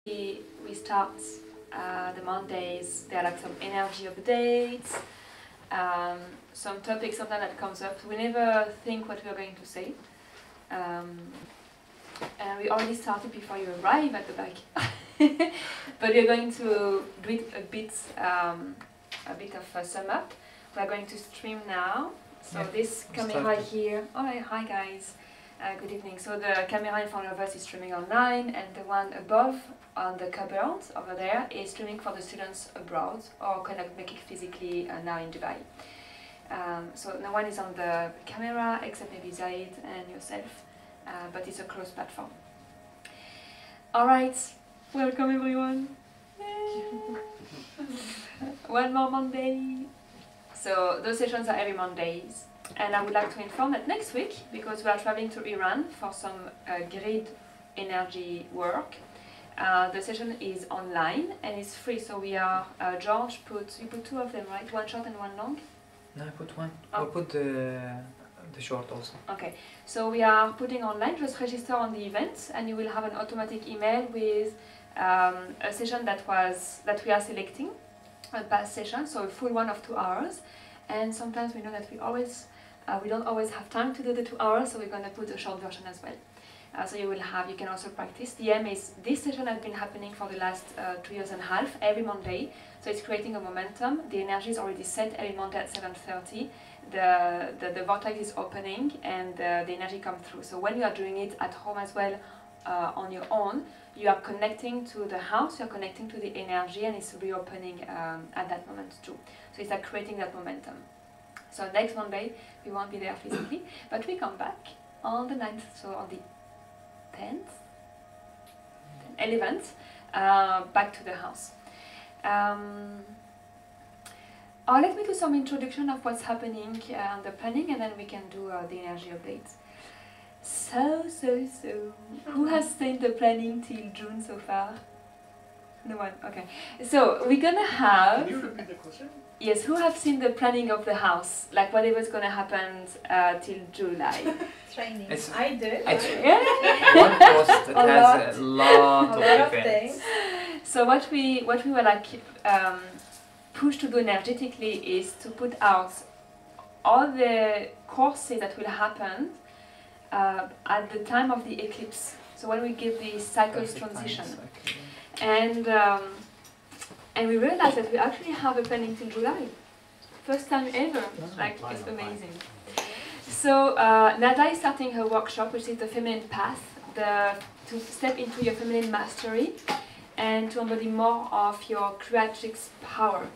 We start the Mondays, there are like some energy updates, some topics sometimes that comes up. We never think what we are going to say. And we already started before you arrive at the back. But we're going to do it a bit of a sum up. We're going to stream now. So this camera here, hi guys, good evening. So the camera in front of us is streaming online, and the one above on the cupboard over there is streaming for the students abroad, or cannot make it physically now in Dubai. So no one is on the camera except maybe Zaid and yourself, but it's a closed platform. Alright, welcome everyone. One more Monday. So those sessions are every Mondays, and I would like to inform that next week, because we are traveling to Iran for some grid energy work, the session is online and it's free. So we are, George you put two of them, right? One short and one long? No, I put one. I'll put the short also. Okay, so we are putting online. Just register on the event and you will have an automatic email with a session that we are selecting, a past session, so a full one of 2 hours. And sometimes we know that we don't always have time to do the 2 hours, so we're going to put a short version as well. So you can also practice. The aim is, this session has been happening for the last 2.5 years, every Monday. So it's creating a momentum. The energy is already set every Monday at 7:30. The vortex is opening and the energy comes through. So when you are doing it at home as well, on your own, you are connecting to the house, you are connecting to the energy, and it's reopening at that moment too. So it's like creating that momentum. So next Monday, we won't be there physically, but we come back on the 9th, so on the 10th, 11th, back to the house. Let me do some introduction of what's happening on the planning, and then we can do the energy updates. So, who has seen the planning till June so far? No one, okay. So, we're gonna have... Can you repeat the question? Yes, who have seen the planning of the house? Like whatever's gonna happen till July? Training. I did. One post that has a lot of events. So what we were like pushed to do energetically is to put out all the courses that will happen at the time of the eclipse. So when we give the cycles transition. And we realized that we actually have a planning till July. First time ever. Like, it's amazing. So Nada is starting her workshop, which is the feminine path, to step into your feminine mastery and to embody more of your creatrix power.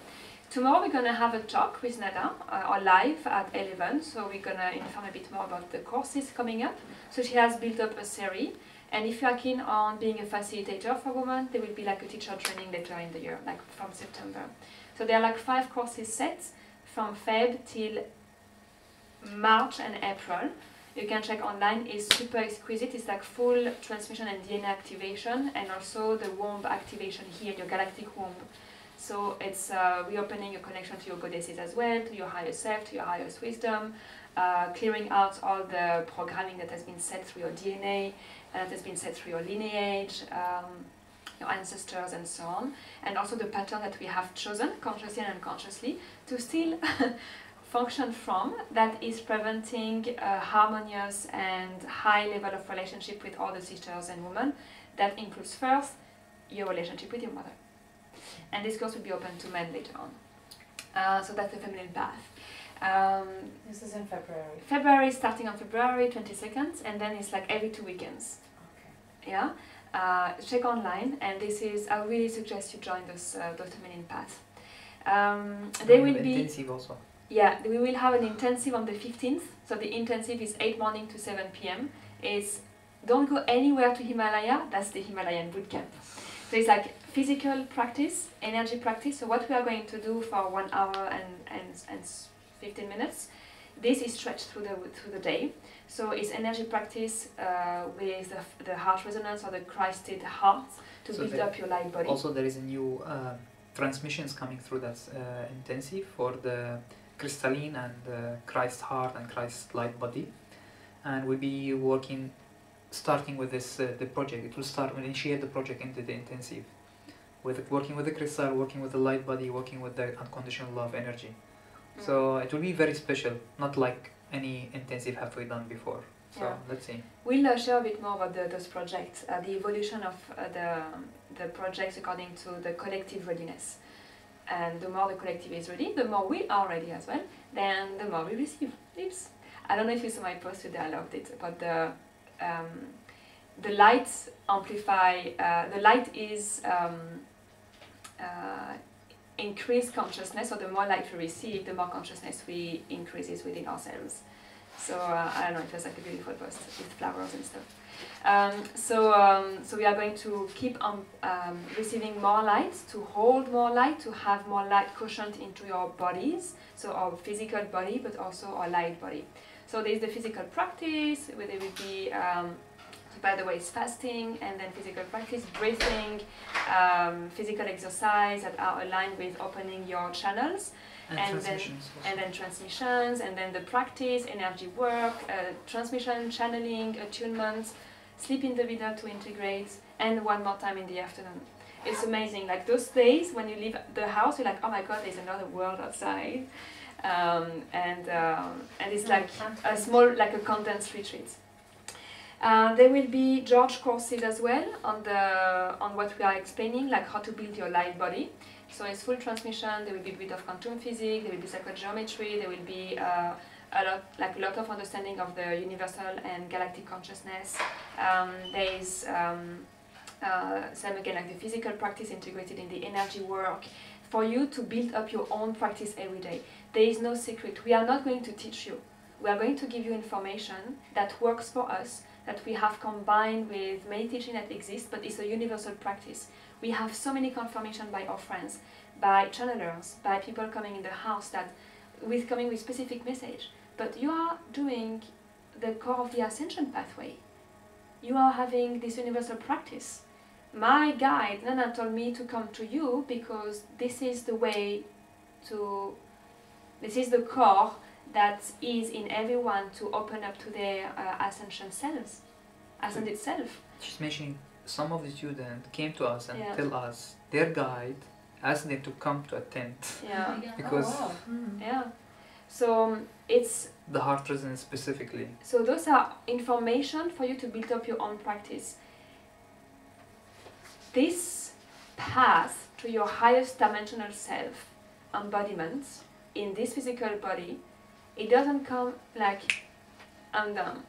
Tomorrow we're going to have a talk with Nada, or live at 11, so we're going to inform a bit more about the courses coming up. So she has built up a series, and if you are keen on being a facilitator for women, there will be like a teacher training later in the year, like from September. So there are like 5 courses set from Feb till March and April. You can check online, it's super exquisite. It's like full transmission and DNA activation, and also the womb activation here, your galactic womb. So it's reopening your connection to your goddesses as well, to your higher self, to your highest wisdom, clearing out all the programming that has been set through your DNA, that has been set through your lineage, your ancestors and so on, and also the pattern that we have chosen, consciously and unconsciously, to still function from, that is preventing a harmonious and high level of relationship with other sisters and women. That includes first your relationship with your mother. And this course will be open to men later on. So that's the feminine path. This is in February. February, starting on February 22nd, and then it's like every 2 weekends. Okay. Yeah. Check online, and this is, I really suggest you join those feminine path. They will be intensive also. Yeah, we will have an intensive on the 15th. So the intensive is 8 morning to 7 p.m. It's don't go anywhere to Himalaya. That's the Himalayan bootcamp. So it's like physical practice, energy practice. So what we are going to do for 1 hour and 15 minutes, this is stretched through the day. So it's energy practice with the heart resonance or the Christed heart to build up your light body. Also, there is a new transmissions coming through that's intensive for the Crystalline and Christ heart and Christ light body, and we'll be working starting with this the project. It will start when initiate the project into the intensive, with working with the crystal, working with the light body, working with the unconditional love energy. So it will be very special, not like any intensive have we done before. So let's see. We'll share a bit more about those projects, the evolution of the projects according to the collective readiness. And the more the collective is ready, the more we are ready as well, then the more we receive. Oops. I don't know if you saw my post today, I loved it, about the light amplify, the light is increased consciousness, so the more light we receive, the more consciousness we increases within ourselves. So I don't know, it was like a beautiful post with flowers and stuff. So we are going to keep on receiving more light, to hold more light, to have more light quotient into your bodies, so our physical body, but also our light body. So there is the physical practice, where there will be, by the way, it's fasting, and then physical practice, breathing, physical exercise that are aligned with opening your channels. And then transmissions, and then the practice, energy work, transmission, channeling, attunement, sleep in the middle to integrate, and one more time in the afternoon. It's amazing. Like those days when you leave the house, you're like, oh my God, there's another world outside, and it's like a small, like a condensed retreat. There will be George courses as well on what we are explaining, like how to build your light body. So it's full transmission. There will be a bit of quantum physics, there will be sacred geometry, there will be a lot of understanding of the universal and galactic consciousness. There is same again, like the physical practice integrated in the energy work, for you to build up your own practice every day. There is no secret. We are not going to teach you. We are going to give you information that works for us, that we have combined with many teachings that exist, but it's a universal practice. We have so many confirmation by our friends, by channelers, by people coming in the house that coming with specific message. But you are doing the core of the Ascension pathway. You are having this universal practice. My guide, Nana, told me to come to you because this is the way to, this is the core that is in everyone to open up to their Ascension selves, Ascended self. She's mentioning some of the students came to us and tell us their guide asked them to come to attend. Yeah. Because yeah. So it's the heart resonance specifically. So those are information for you to build up your own practice. This path to your highest dimensional self, embodiment in this physical body, it doesn't come like I'm done.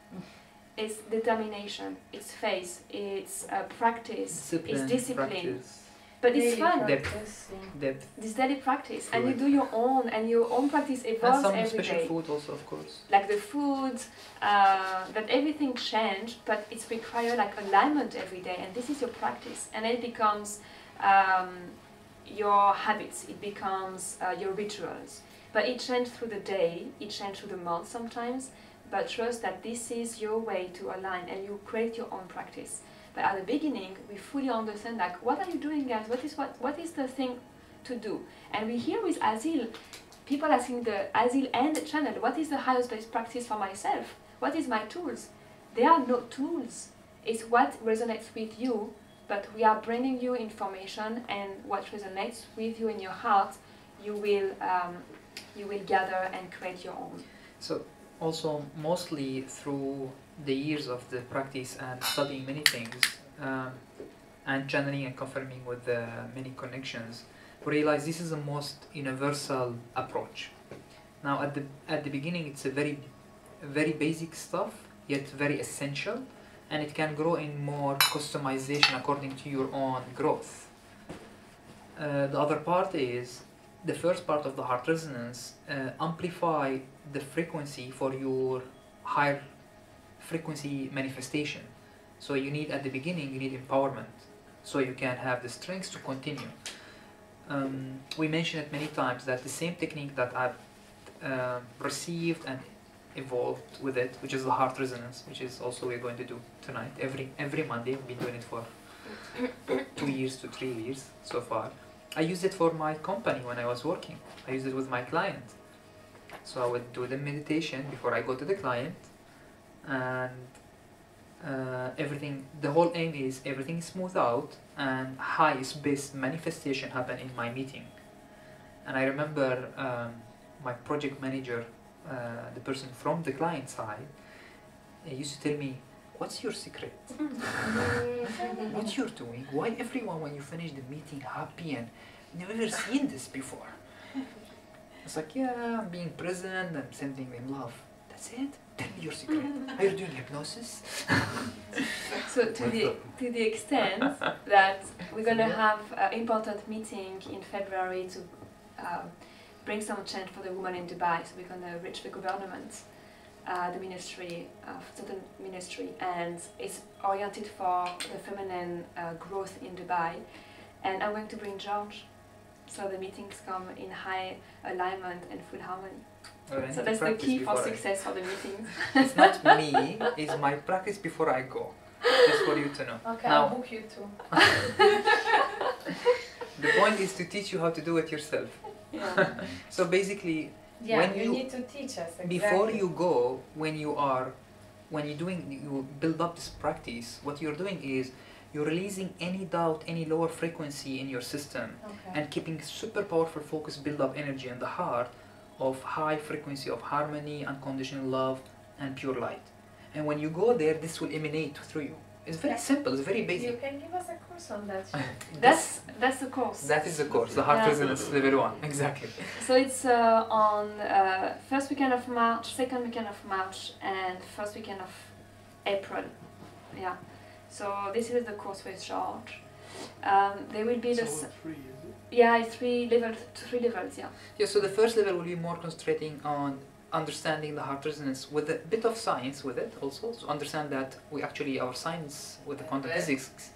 It's determination, it's faith, it's practice, it's discipline. Practice. But it's fun. Depth. This daily practice. And you do your own, and your own practice evolves every day. And some special food also, of course. Like the food, that everything changed, but it's require like alignment every day, and this is your practice. And then it becomes your habits, it becomes your rituals. But it changes through the day, it changes through the month sometimes, but trust that this is your way to align, and you create your own practice. But at the beginning, we fully understand, like, what are you doing, guys? What is the thing to do? And we hear with Asil, people asking the Asil and the channel, what is the highest best practice for myself? What is my tools? There are no tools. It's what resonates with you, but we are bringing you information, and what resonates with you in your heart, you will gather and create your own. So also mostly through the years of the practice and studying many things and channeling and confirming with the many connections, we realize this is the most universal approach. Now at the beginning it's a very basic stuff, yet very essential, and it can grow in more customization according to your own growth. The other part is the first part of the heart resonance, amplify the frequency for your higher frequency manifestation. So you need, at the beginning, you need empowerment, so you can have the strength to continue. We mentioned it many times that the same technique that I've received and evolved with it, which is the heart resonance, which is also we're going to do tonight, every Monday. We've been doing it for 2 years to 3 years so far. I used it for my company when I was working. I used it with my client. So I would do the meditation before I go to the client, and everything, the whole aim is everything is smooth out and highest best manifestation happen in my meeting. And I remember my project manager, the person from the client side, used to tell me, what's your secret? What you're doing? Why everyone when you finish the meeting happy and never seen this before? It's like, yeah, I'm being present, I'm sending them love. That's it? Tell me your secret. Are you doing hypnosis? So to the extent that we're going to have an important meeting in February to bring some change for the women in Dubai. So we're going to reach the government, the ministry, certain ministry, and it's oriented for the feminine growth in Dubai. And I'm going to bring George. So the meetings come in high alignment and full harmony. So that's the key for success for the meetings. It's not me, it's my practice before I go. Just for you to know. Okay, now, I'll book you too. The point is to teach you how to do it yourself. Yeah. So basically, Yeah, when you need to teach us. Exactly. before you go, when you build up this practice, what you're doing is you're releasing any doubt, any lower frequency in your system, and keeping super powerful focus, build up energy in the heart of high frequency of harmony, unconditional love, and pure light. And when you go there, this will emanate through you. It's very simple, it's very basic. You can give us a course on that. That's the course. That is the course, the heart resonance level 1, exactly. So it's on first weekend of March, second weekend of March, and first weekend of April. Yeah. So this is the course with George. There will be the it's three levels. Yeah. Yeah. So the first level will be more concentrating on understanding the heart resonance with a bit of science with it also, to understand that our science with the quantum physics.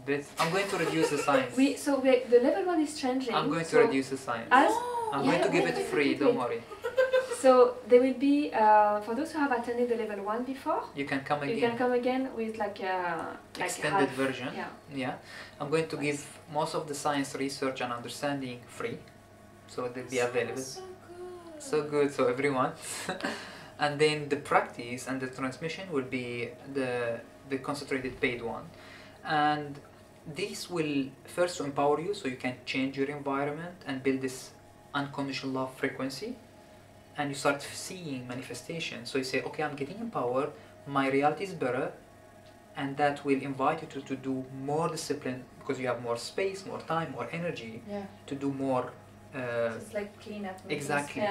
But I'm going to reduce the science. The level 1 is changing. I'm going to reduce the science. I'm going to give it free. Don't worry. So there will be for those who have attended the level 1 before. You can come again. You can come again with like extended version. Yeah. Yeah. I'm going to give most of the science research and understanding free, so they'll be available. So good, so everyone. And then the practice and the transmission will be the concentrated paid one. And this will first empower you so you can change your environment and build this unconditional love frequency. And you start seeing manifestation. So you say, okay, I'm getting empowered, my reality is better, and that will invite you to do more discipline because you have more space, more time, more energy to do more. It's like clean up. Exactly.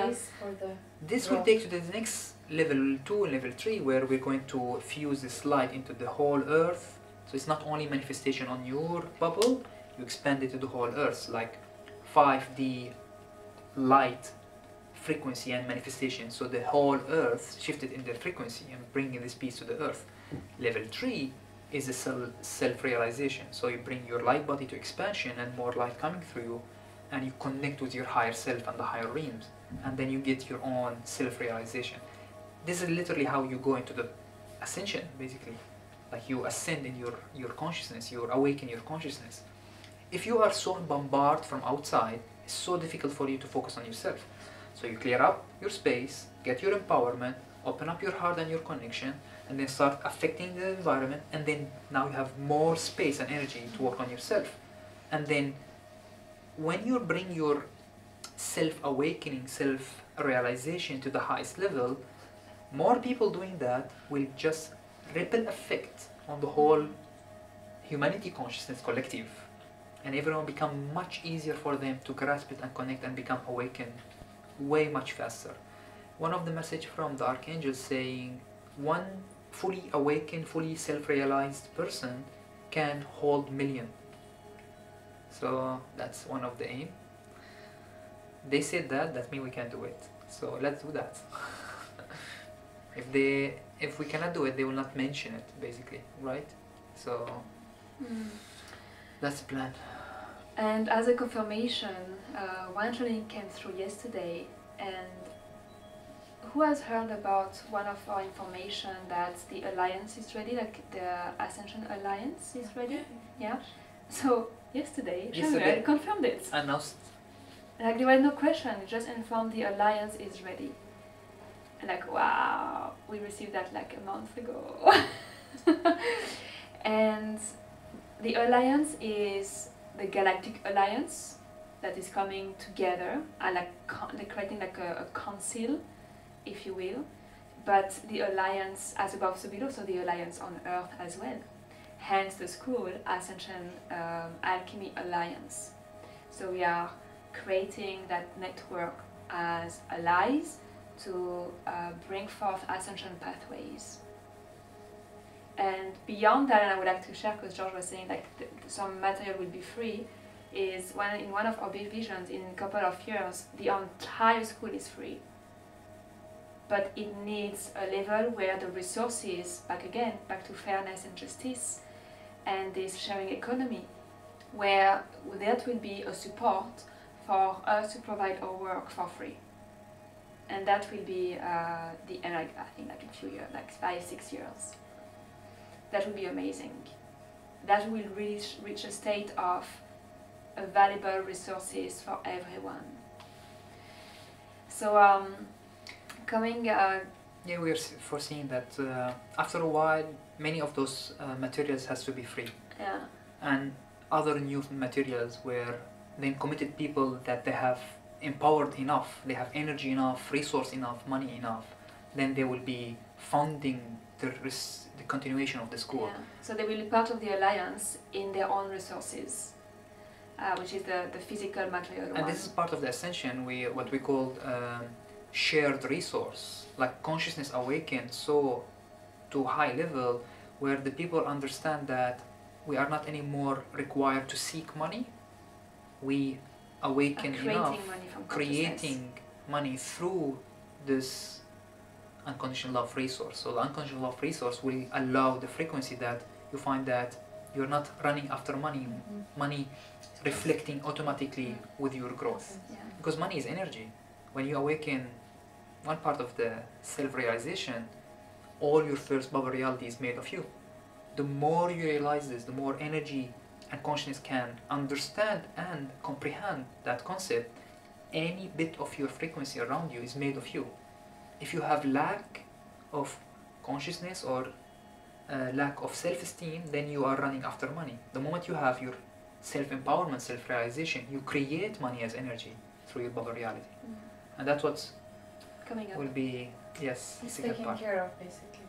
For the this will take you to the next level 2 and level 3, where we're going to fuse this light into the whole earth. So it's not only manifestation on your bubble, you expand it to the whole earth, like 5D light frequency and manifestation. So the whole earth shifted in their frequency and bringing this piece to the earth. Level 3 is a self-realization. So you bring your light body to expansion and more light coming through you, and you connect with your higher self and the higher realms, and then you get your own self-realization. This is literally how you go into the ascension, basically. Like you ascend in your consciousness, you awaken your consciousness. If you are so bombarded from outside, it's so difficult for you to focus on yourself. So you clear up your space, get your empowerment, open up your heart and your connection, and then start affecting the environment, and then now you have more space and energy to work on yourself. And then when you bring your self-awakening, self-realization to the highest level, more people doing that will just ripple effect on the whole humanity consciousness collective, and everyone become much easier for them to grasp it and connect and become awakened way much faster. One of the message from the Archangel saying one fully awakened, fully self-realized person can hold million. So that's one of the aim. They said that means we can do it. So let's do that. If we cannot do it, they will not mention it, basically, right? So that's the plan. And as a confirmation, one training came through yesterday, and who has heard about one of our information that the alliance is ready, like the Ascension alliance is ready? Yeah. So yesterday Channeler confirmed it. Announced. Like there was no question, just informed the alliance is ready. And like, wow, we received that like a month ago. And the alliance is the Galactic Alliance that is coming together and they're creating like a council, if you will. But the alliance as above so below, so the alliance on Earth as well. Hence the school, Ascension Alchemy Alliance. So we are creating that network as allies to bring forth ascension pathways. And beyond that, and I would like to share, because George was saying like some material will be free, is in one of our big visions, in a couple of years, the entire school is free. But it needs a level where the resources, back to fairness and justice, and this sharing economy, where that will be a support for us to provide our work for free. And that will be the end, like, I think like a few years, like 5-6 years. That will be amazing. That will reach a state of available resources for everyone. So coming... yeah, we are foreseeing that after a while, many of those materials has to be free. Yeah. And other new materials where then committed people that they have empowered enough, they have energy enough, resource enough, money enough, then they will be funding the continuation of the school. Yeah. So they will be part of the alliance in their own resources, which is the physical material And one. this is part of the Ascension, what we call shared resource, like consciousness awakened so to high level where the people understand that we are not anymore required to seek money. We awaken enough, creating money through this unconditional love resource. So the unconditional love resource will allow the frequency that you find that you're not running after money, money reflecting automatically with your growth. Yeah. Because money is energy. When you awaken one part of the self-realization, all your first bubble reality is made of you. The more you realize this, the more energy and consciousness can understand and comprehend that concept. Any bit of your frequency around you is made of you. If you have lack of consciousness or lack of self-esteem, then you are running after money. The moment you have your self-empowerment, self-realization, you create money as energy through your bubble reality. And that's what's coming up. Will be, yes, It's second taken part. care of, basically.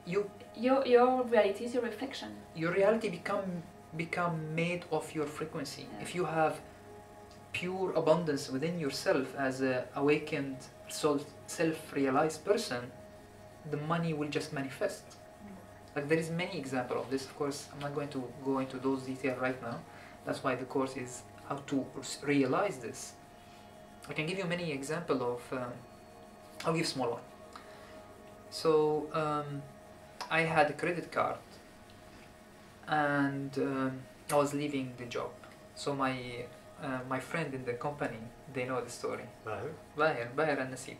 Your reality is your reflection. Your reality become made of your frequency. Yeah. If you have pure abundance within yourself as a awakened, self-realized person, the money will just manifest. Like there is many examples of this. Of course, I'm not going to go into those details right now. That's why the course is how to realize this. I can give you many examples of. I'll give small one. So I had a credit card, and I was leaving the job. So my friend in the company, they know the story. Bahir and Nasib.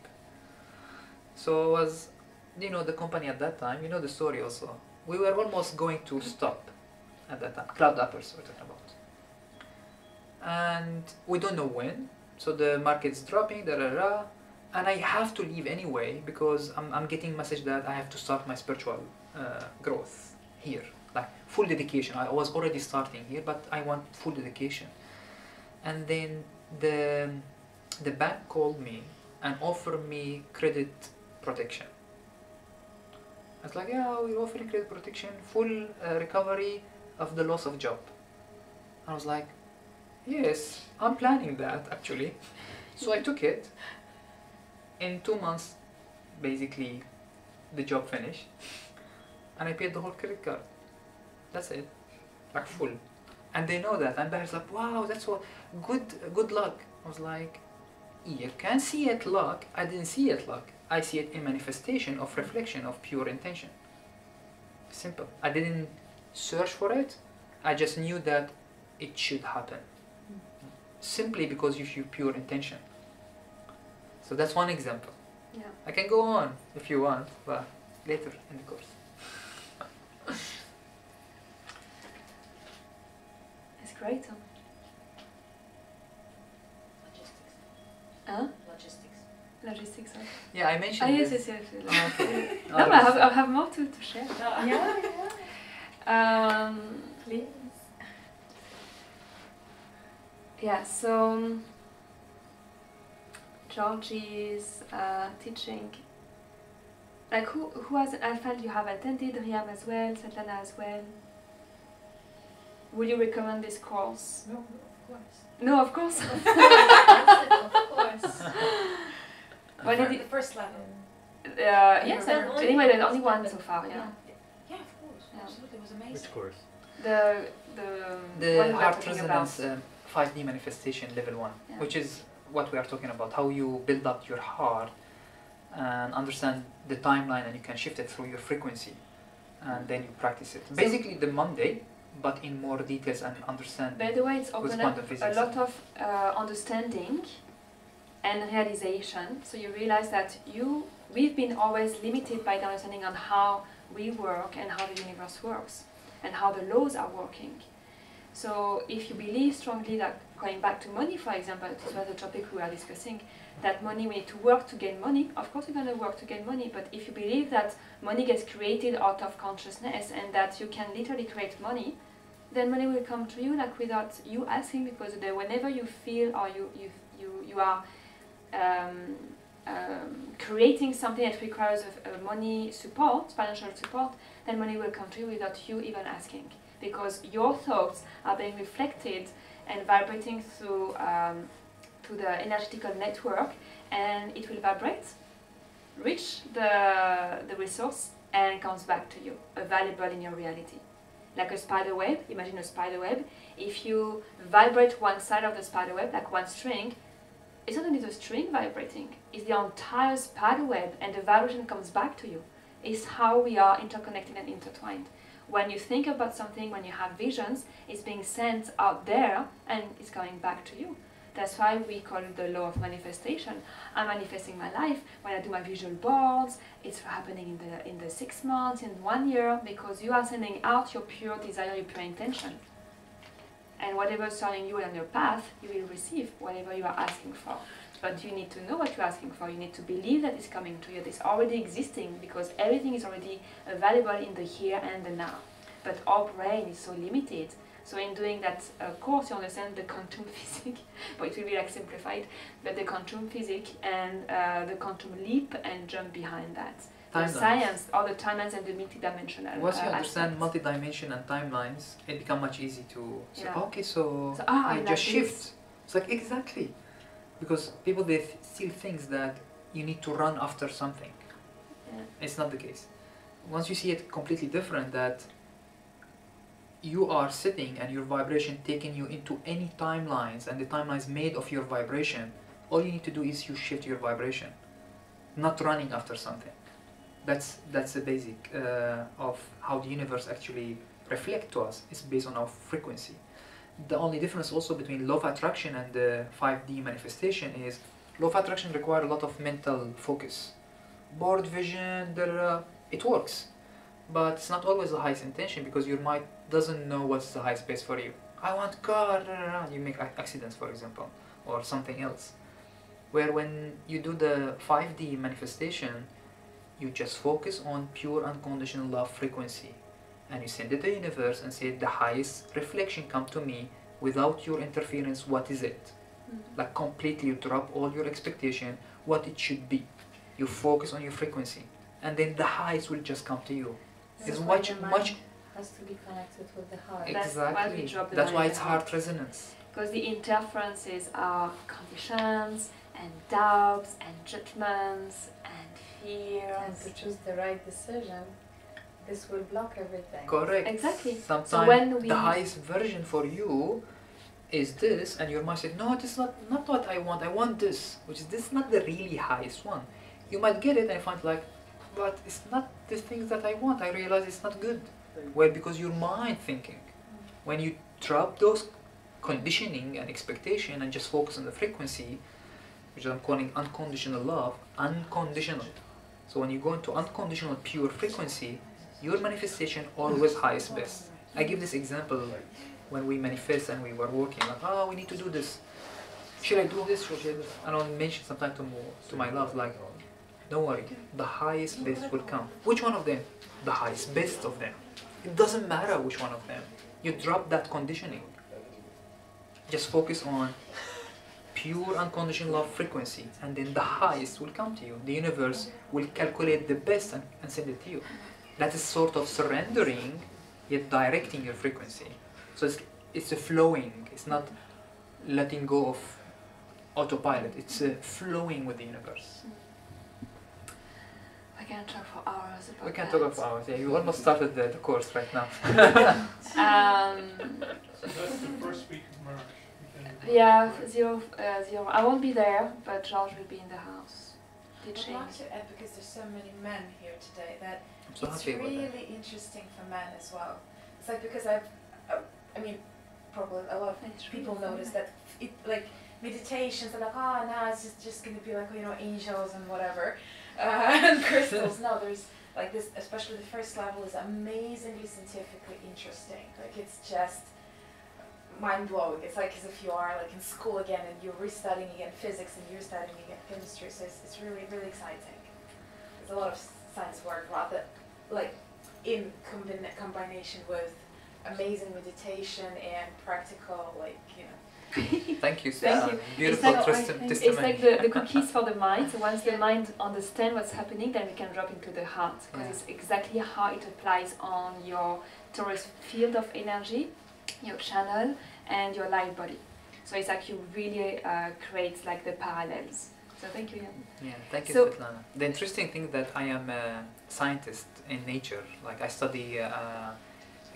So I was, the company at that time, the story also. We were almost going to stop at that time. Cloud uppers we're talking about. And we don't know when. So the market's dropping, and I have to leave anyway because I'm getting message that I have to start my spiritual growth here. Like full dedication. I was already starting here, but I want full dedication. And then the bank called me and offered me credit protection. I was like, yeah, we're offering credit protection, full recovery of the loss of job. I was like, yes, I'm planning that actually. So I took it. In 2 months, basically, the job finished, and I paid the whole credit card. That's it, like full. And they know that, and Bahir's like, wow, that's what, good luck. I was like, you can see it luck. I didn't see it luck. I see it in manifestation of reflection of pure intention. Simple. I didn't search for it. I just knew that it should happen. Simply because of your pure intention. So that's one example. Yeah. I can go on if you want, but later in the course. It's great, huh? Logistics. Huh? Logistics. logistics. Yeah, I mentioned Yes, this. yes, yes. Oh, okay. No, but I have more to share. Yeah. Um, Please. yeah, so Georgie's teaching. Like who has, I felt you have attended Riam as well, Svetlana as well. Would you recommend this course? No, of course. No, of course. Of course. When For did the first level. yes, Then only anyway, there's one only one level. so far, yeah. Yeah, of course. Yeah. Absolutely, it was amazing. Which course? The The one we are heart talking resonance about. 5D manifestation level 1, Yeah. which is what we are talking about, how you build up your heart and understand the timeline, and you can shift it through your frequency, and then you practice it. Basically the Monday, but in more details and understand. By the way, it's with opened quantum up a physics. lot of understanding and realization. So you realize that we've been always limited by the understanding on how we work and how the universe works and how the laws are working. So if you believe strongly that, going back to money, for example, this was the topic we were discussing, that money, we need to work to gain money. Of course, you're going to work to gain money, but if you believe that money gets created out of consciousness and that you can literally create money, then money will come to you like without you asking, because whenever you feel or you are creating something that requires money support, financial support, then money will come to you without you even asking, because your thoughts are being reflected and vibrating through to the energetical network, and it will vibrate, reach the resource, and comes back to you, available in your reality. Like a spider web, imagine a spider web. If you vibrate one side of the spider web, like one string, it's not only the string vibrating, it's the entire spider web, and the vibration comes back to you. It's how we are interconnected and intertwined. When you think about something, when you have visions, it's being sent out there and it's coming back to you. That's why we call it the law of manifestation. I'm manifesting my life. When I do my visual boards, it's happening in the 6 months, in 1 year, because you are sending out your pure desire, your pure intention. And whatever is turning you on your path, you will receive whatever you are asking for. But you need to know what you're asking for. You need to believe that it's coming to you, that it's already existing, because everything is already available in the here and the now. But our brain is so limited. So in doing that course, you understand the quantum physics, but it will be like simplified, but the quantum physics and the quantum leap and jump behind that. The science, all the timelines and the multidimensional. Once you understand multi-dimension and timelines, it becomes much easy to say, Yeah. okay, so I I like just this. shift. It's like, exactly. Because people, they still think that you need to run after something. Yeah. It's not the case. Once you see it completely different, that you are sitting and your vibration taking you into any timelines, and the timelines made of your vibration, all you need to do is you shift your vibration, not running after something. That's the basic of how the universe actually reflects to us. It's based on our frequency. The only difference also between law of attraction and the 5D manifestation is law of attraction requires a lot of mental focus, board vision, it works, but it's not always the highest intention, because your mind doesn't know what's the highest best for you. I want car, you make accidents, for example, or something else. Where when you do the 5D manifestation, you just focus on pure unconditional love frequency, and you send it to the universe and say, the highest reflection come to me without your interference. What is it? Like completely, you drop all your expectation, what it should be. You focus on your frequency, and then the highest will just come to you. It's much has to be connected with the heart. That's why we exactly. drop the That's why line it's down. heart resonance. Because the interferences are conditions and doubts and judgments and fears. And to choose the right decision, this will block everything. Correct. Exactly. Sometimes So when we the highest version for you is this, and your mind said, no, this is not what I want this, which is this not the really highest one. You might get it and find like, but it's not the things that I want. I realize it's not good. Well, because your mind thinking. When you drop those conditioning and expectation and just focus on the frequency, which I'm calling unconditional love, unconditional. So when you go into unconditional pure frequency, your manifestation always highest best. I give this example when we manifest and we were working, like, oh, we need to do this. should I do this? Should I do this? And I'll mention sometimes to my love, like, don't worry, the highest best will come. Which one of them? The highest best of them. It doesn't matter which one of them. You drop that conditioning. Just focus on pure unconditional love frequency, and then the highest will come to you. The universe will calculate the best and send it to you. That is sort of surrendering, yet directing your frequency. So it's a flowing. It's not letting go of autopilot. It's flowing with the universe. I can talk for hours about We can that. talk for hours. Yeah, you almost started the course right now. So that's the first week of March. Yeah, zero. I won't be there, but George will be in the house. I'd like to add, because there's so many men here today, that I'm so it's happy about that. really interesting for men as well. It's like, because I mean, probably a lot of people notice that it, like, meditations are like, oh, now it's just going to be like, you know, angels and whatever, and crystals. No, there's like this, especially the first level is amazingly scientifically interesting. Like, it's just mind-blowing. It's like as if you are like in school again and you're restudying again physics and you're studying again chemistry. So it's really, really exciting. There's a lot of science work, rather like in combination with amazing meditation and practical, like, you know. Thank you, Thank Sarah. you. Beautiful It's testimony. like the cookies for the mind. So once the mind understands what's happening, then we can drop into the heart, because Yeah. it's exactly how it applies on your torus field of energy, your channel, and your light body. So it's like you really create like the parallels. So thank you. Yeah, thank you, So- Svetlana. The interesting thing that I am a scientist in nature. Like, I study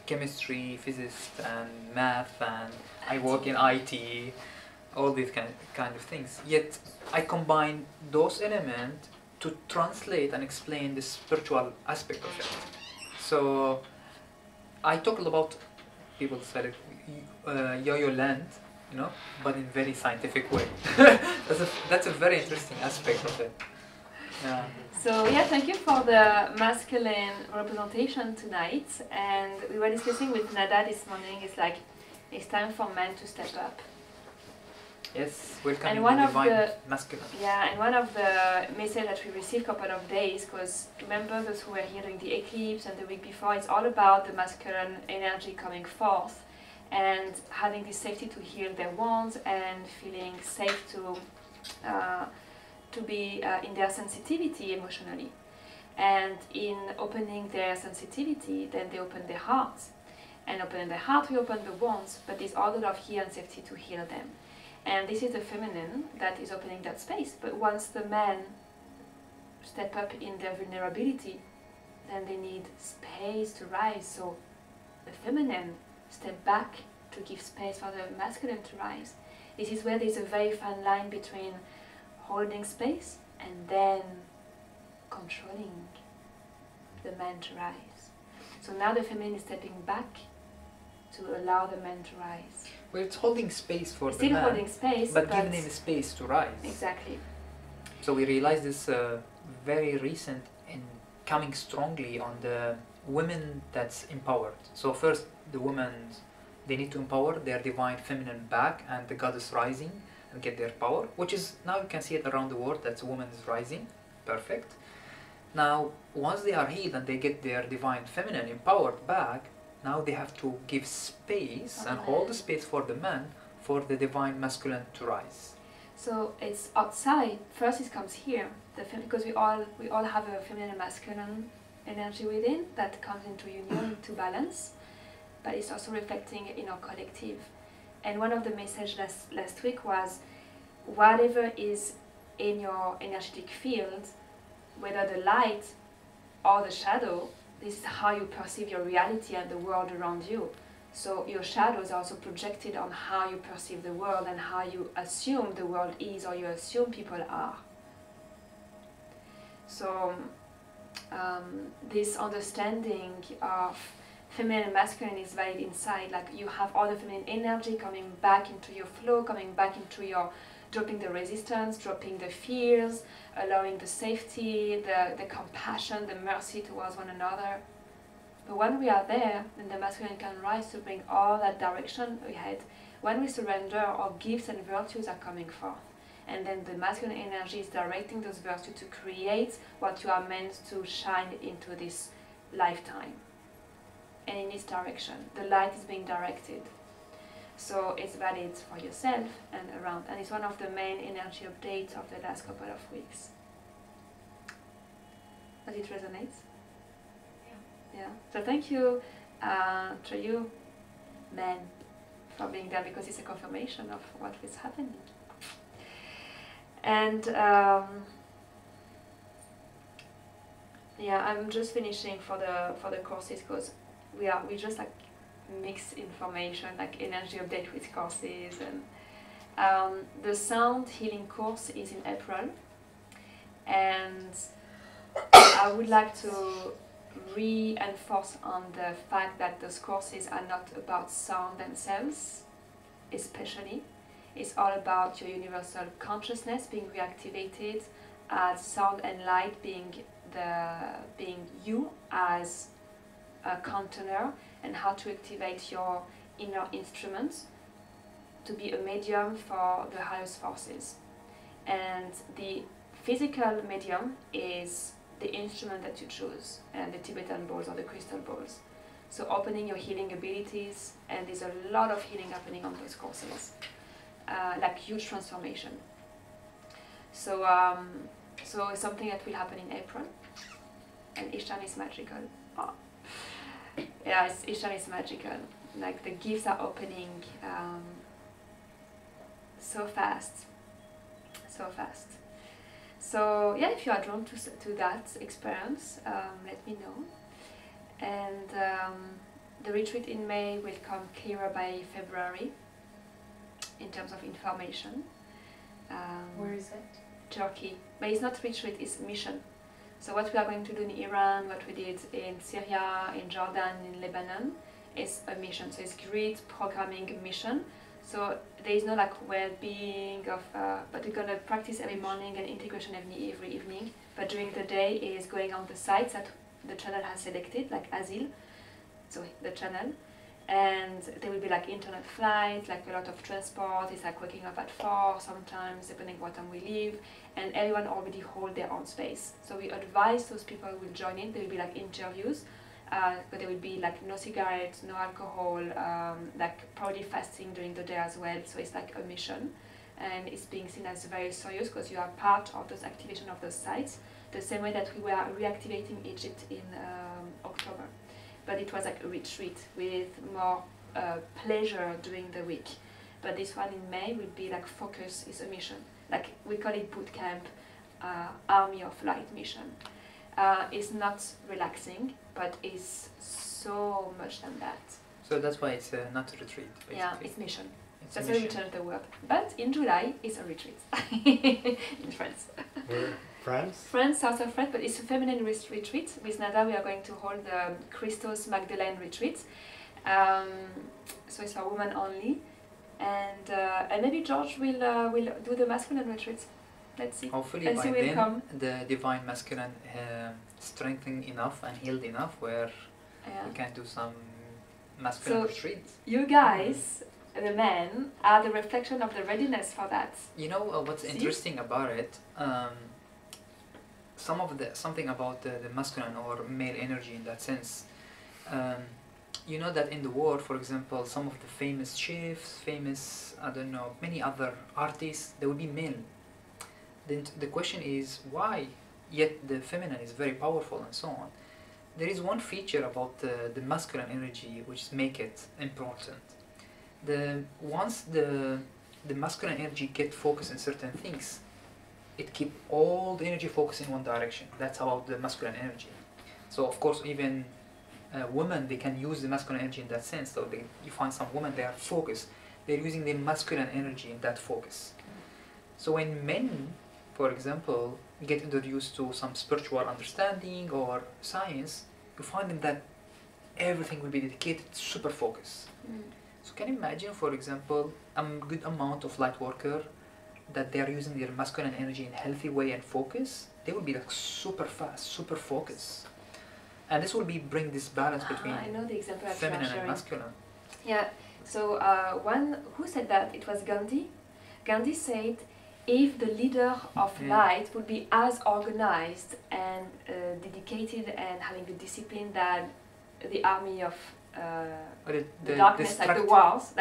chemistry, physics, and math, and I work in IT, all these kind of things. Yet I combine those elements to translate and explain the spiritual aspect of it. So I talk about, people said, yo-yo land, you know, but in very scientific way. that's a very interesting aspect of it. Yeah. So yeah, thank you for the masculine representation tonight. And we were discussing with Nada this morning. It's like it's time for men to step up. Yes, welcome And to one the of divine the- masculine. Yeah, and one of the messages that we received a couple of days, because remember those who were here during the eclipse and the week before, it's all about the masculine energy coming forth and having the safety to heal their wounds and feeling safe to be in their sensitivity emotionally. And in opening their sensitivity, then they open their hearts. And opening their heart, we open the wounds, but there's all a lot of here and safety to heal them. And this is the feminine that is opening that space. But once the men step up in their vulnerability, then they need space to rise. So the feminine step back to give space for the masculine to rise. This is where there's a very fine line between holding space and then controlling the man to rise. So now the feminine is stepping back to allow the men to rise. Well, it's holding space for the Still man, holding space, but giving him space to rise. Exactly. So we realized this very recent in coming strongly on the women that's empowered. So first, the women, they need to empower their divine feminine back and the goddess rising and get their power, which is, now you can see it around the world, that woman is rising. Perfect. Now, once they are healed and they get their divine feminine empowered back, now they have to give space and hold the space for the man, for the divine masculine to rise. So it's outside. First, it comes here, because we all have a feminine and masculine energy within that comes into union, into balance. But it's also reflecting in our collective. And one of the messages last week was, whatever is in your energetic field, whether the light or the shadow, this is how you perceive your reality and the world around you. So your shadows are also projected on how you perceive the world and how you assume the world is, or you assume people are. So this understanding of feminine and masculine is valid inside. Like, you have all the feminine energy coming back into your flow, coming back into your dropping the resistance, dropping the fears, allowing the safety, the compassion, the mercy towards one another. But when we are there, then the masculine can rise to bring all that direction we had, when we surrender, our gifts and virtues are coming forth. And then the masculine energy is directing those virtues to create what you are meant to shine into this lifetime. And in this direction, the light is being directed. So it's valid for yourself and around. And it's one of the main energy updates of the last couple of weeks. Does it resonate? Yeah. So thank you to you, men, for being there, because it's a confirmation of what is happening. And yeah, I'm just finishing for the courses, because we just like mix information, like energy update with courses. And the sound healing course is in April, and I would like to reinforce on the fact that those courses are not about sound themselves, especially. It's all about your universal consciousness being reactivated as sound and light being you as a container, and how to activate your inner instruments to be a medium for the highest forces. And the physical medium is the instrument that you choose, and the Tibetan bowls or the crystal bowls. So opening your healing abilities, and there's a lot of healing happening on those courses. Like huge transformation. So so it's something that will happen in April, and each time is magical. Oh. Yeah, each time is magical. Like the gifts are opening so fast, so fast. So yeah, if you are drawn to that experience, let me know. And the retreat in May will come clearer by February in terms of information. Where is it? Turkey. But it's not retreat, it's mission. So what we are going to do in Iran, what we did in Syria, in Jordan, in Lebanon, is a mission. So it's great programming mission. So there is no like well-being of, but we're gonna practice every morning and integration every evening. But during the day is going on the sites that the channel has selected, like Asil, so the channel. And there will be like internet flights, like a lot of transport. It's like waking up at 4 sometimes, depending what time we leave. And everyone already hold their own space. So we advise those people who will join in. There will be like interviews, but there will be like no cigarettes, no alcohol, like probably fasting during the day as well. So it's like a mission, and it's being seen as very serious because you are part of those activation of those sites. The same way that we were reactivating Egypt in October. But it was like a retreat with more pleasure during the week. But this one in May will be like focus is a mission. Like we call it boot camp, army of light mission. It's not relaxing, but it's so much than that. So that's why it's not a retreat, basically. Yeah, it's mission. It's That's a why we mission. changed the word. But in July, it's a retreat in France. Where? France? France, south of France, but it's a feminine retreat. With Nada, we are going to hold the Christos Magdalene retreat. So it's for women only. And maybe George will do the masculine retreat. Let's see. Hopefully And by he will then come. the divine masculine strengthened enough and healed enough where Yeah. we can do some masculine So- retreats. You guys, the men, are the reflection of the readiness for that. You know what's See? interesting about it? Something about the masculine or male energy in that sense. You know that in the world, for example, some of the famous chefs, I don't know, many other artists, they will be male. Then the question is why? Yet the feminine is very powerful and so on. There is one feature about the masculine energy which make it important. Once the masculine energy get focused in certain things, it keep all the energy focused in one direction. That's about the masculine energy. So of course even women, they can use the masculine energy in that sense. So you find some women, they are focused. They're using the masculine energy in that focus. So when men, for example, get introduced to some spiritual understanding or science, you find them that everything will be dedicated, super focus. So can you imagine, for example, a good amount of light worker that they are using their masculine energy in a healthy way and focus, they will be like super fast, super focused. And this will bring this balance between I know the example that you are feminine and sharing. masculine. Yeah, So who said that? It was Gandhi. Gandhi said, if the leader of light would be as organized and dedicated and having the discipline that the army of the darkness, like the wars,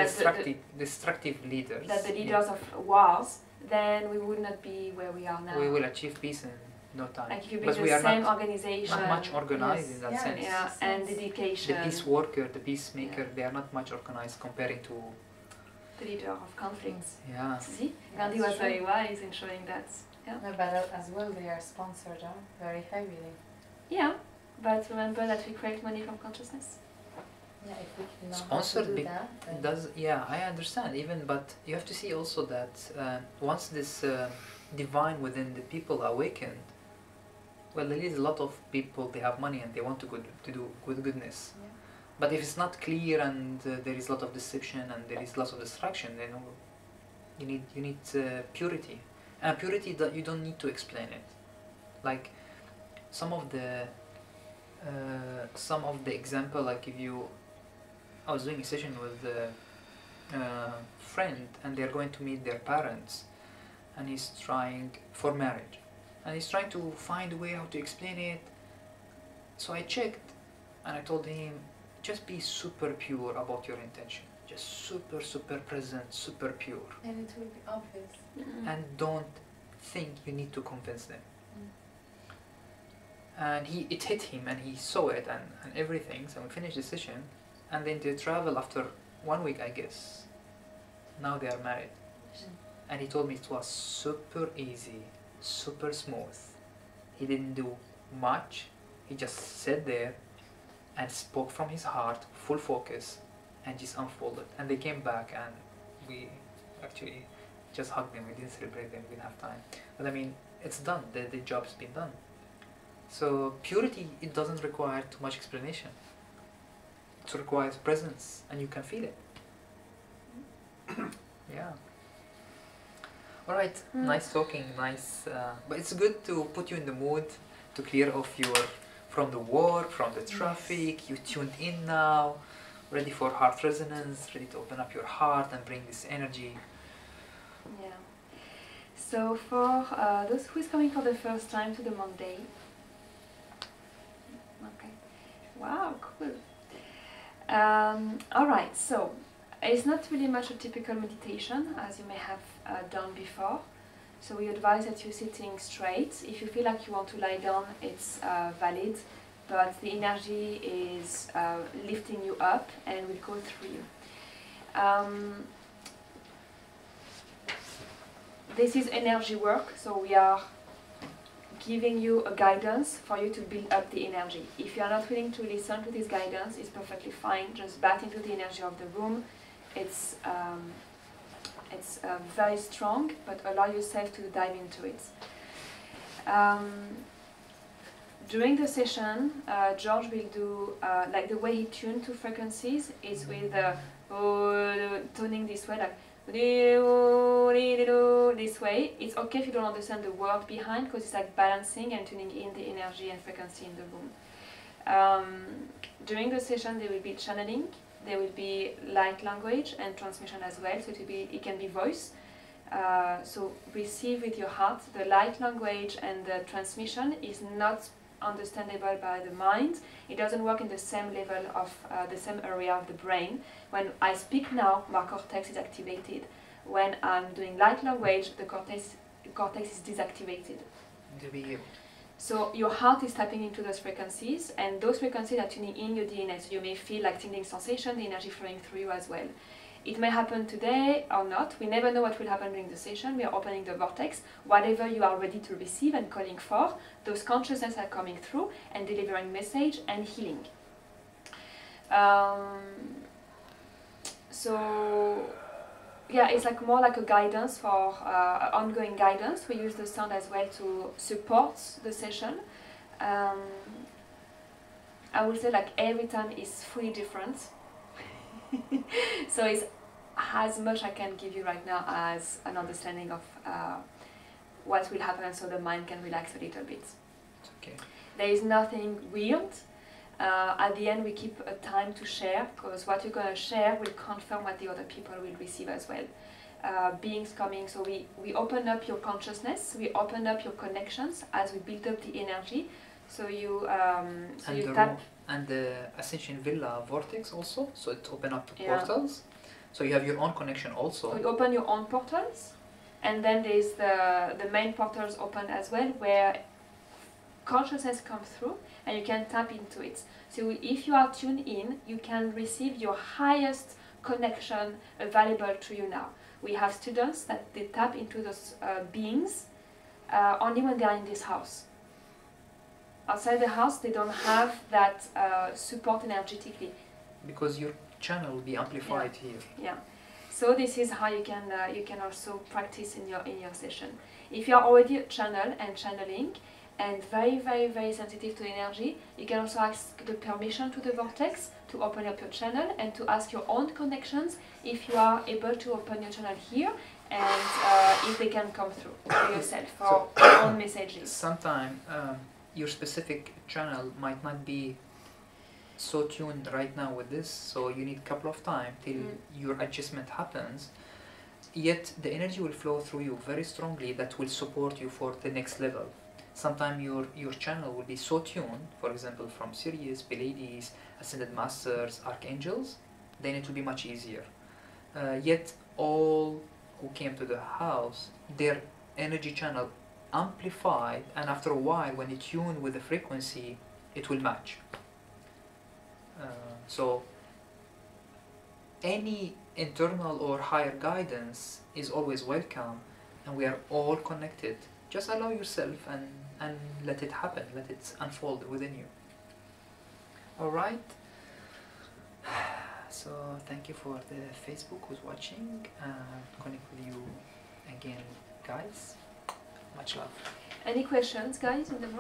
destructive leaders, that the leaders of wars, then we would not be where we are now. We will achieve peace in no time. Like if you build the same organization, not much organized in that sense. Yeah, and dedication. The peace worker, the peacemaker, they are not much organized comparing to the leader of conflicts. Yeah. See, Gandhi was very wise in showing that. Yeah. No, but as well, they are sponsored very heavily. Yeah, but remember that we create money from consciousness. Yeah, if we can sponsored do that, does, yeah, I understand even, but you have to see also that once this divine within the people awakened, well, there is a lot of people, they have money and they want to do goodness. Yeah. But if it's not clear and there is a lot of deception and there is lots of distraction, then you need purity. And purity that you don't need to explain it. Like some of the example, like if you, I was doing a session with a friend and they're going to meet their parents, and he's trying for marriage, and he's trying to find a way how to explain it. So I checked and I told him, just be super pure about your intention, just super present, super pure, and it will be obvious. And don't think you need to convince them. And it hit him and he saw it and everything. So we finished the session and then they travel after 1 week, I guess. Now they are married. And he told me it was super easy, super smooth. He didn't do much. He just sat there and spoke from his heart, full focus, and just unfolded. And they came back and we actually just hugged them. We didn't celebrate them, we didn't have time. But I mean, it's done, the job's been done. So purity, it doesn't require too much explanation. It requires presence and you can feel it. Yeah. Alright, nice talking, nice. But it's good to put you in the mood to clear off from the work, from the traffic. You tuned in now, ready for heart resonance, ready to open up your heart and bring this energy. Yeah. So for those who is coming for the first time to the Monday. Okay. Wow, cool. Alright, so it's not really much a typical meditation as you may have done before. So we advise that you're sitting straight. If you feel like you want to lie down, it's valid, but the energy is lifting you up and will go through you. This is energy work, so we are giving you a guidance for you to build up the energy. If you are not willing to listen to this guidance, it's perfectly fine. Just bat into the energy of the room. It's very strong, but allow yourself to dive into it. During the session, George will do, like the way he tuned to frequencies is with toning this way, like this way. It's okay if you don't understand the word behind, because it's like balancing and tuning in the energy and frequency in the room. During the session, there will be channeling. There will be light language and transmission as well, so it can be voice. So receive with your heart. The light language and the transmission is not understandable by the mind. It doesn't work in the same level of the same area of the brain. When I speak now, my cortex is activated. When I'm doing light language, the cortex is deactivated. So your heart is tapping into those frequencies, and those frequencies are tuning in your DNA. So you may feel like tingling sensation, the energy flowing through you as well. It may happen today or not. We never know what will happen during the session. We are opening the vortex. Whatever you are ready to receive and calling for, those consciousness are coming through and delivering message and healing. So yeah, it's like more like a guidance for ongoing guidance. We use the sound as well to support the session. I would say like every time is fully different. So it's as much I can give you right now as an understanding of what will happen, so the mind can relax a little bit. Okay. There is nothing weird. At the end we keep a time to share, because what you're going to share will confirm what the other people will receive as well. Beings coming, so we open up your consciousness, we open up your connections as we build up the energy. So you tap. And the Ascension Villa vortex also, so it open up the Yeah. portals. So you have your own connection also. So you open your own portals, and then there's the main portals open as well, where consciousness comes through and you can tap into it. So if you are tuned in, you can receive your highest connection available to you now. We have students that they tap into those beings only when they are in this house. Outside the house, they don't have that support energetically. Because your channel will be amplified here. Yeah. So this is how you can also practice in your session. If you are already a channel and channeling, and very sensitive to energy, you can also ask the permission to the vortex to open up your channel and to ask your own connections if you are able to open your channel here, and if they can come through for yourself for your own messages. Sometimes your specific channel might not be so tuned right now with this, so you need a couple of time till your adjustment happens. Yet the energy will flow through you very strongly that will support you for the next level. Sometimes your channel will be so tuned, for example from Sirius, Pleiades, Ascended Masters, Archangels, then it will be much easier. Yet all who came to the house, their energy channel amplified, and after a while when it tuned with the frequency, it will match. So any internal or higher guidance is always welcome, and we are all connected. Just allow yourself and let it happen, let it unfold within you. Alright, so thank you for the Facebook who's watching, connect with you again guys, much love. Any questions guys in the room?